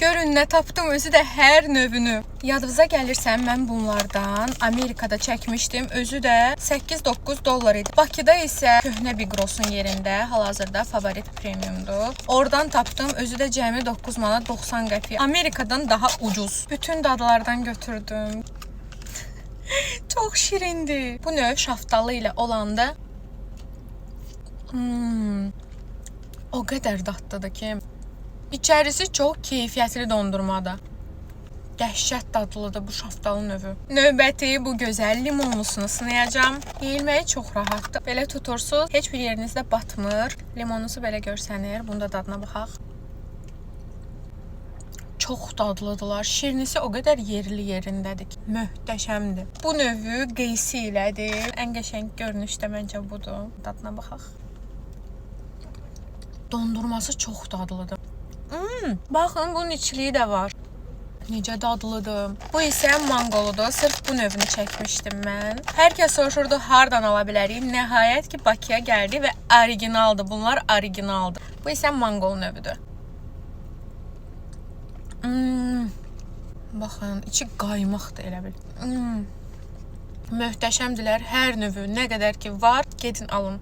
Görün nə tapdım, özü də hər növünü. Yadınıza gəlirsə, mən bunlardan Amerikada çəkmişdim. Özü də 8-9 dollar idi. Bakıda isə köhnə Bigrosun yerində hal-hazırda favorit premiumdur. Oradan tapdım. Özü də cəmi 9 manat 90 qəpik. Amerikadan daha ucuz. Bütün dadlardan götürdüm. Çox şirindir. Bu növ şaftalı ilə olanda o qədər dadlıdır ki, İçərisi çox keyfiyyətli dondurmadır. Dəhşət dadlıdır bu şaftalı növü. Növbəti bu gözəl limonlusunu sınayacağım. Yeyilməyi çox rahatdır. Belə tutursunuz, heç bir yerinizdə batmır. Limonusu belə görsənir. Bunda dadına baxaq. Çox dadlıdırlar. Şirinisi o qədər yerli yerindədir ki, möhtəşəmdir. Bu növü qeysi ilədir. Ən qəşəng görünüşdə məncə budur. Dadına baxaq. Dondurması çox dadlıdır. Baxın, bunun içiliyi də var. Necə dadlıdır. Bu isə mangoludur. Sırf bu növünü çəkmişdim mən. Hər kəs soruşurdu, hardan ala bilərik? Nəhayət ki, Bakıya gəldi və originaldır. Bunlar originaldır. Bu isə mangol növüdür. Baxın, içi qaymaqdır elə bil. Möhtəşəmdirlər. Hər növü nə qədər ki var, gedin alın.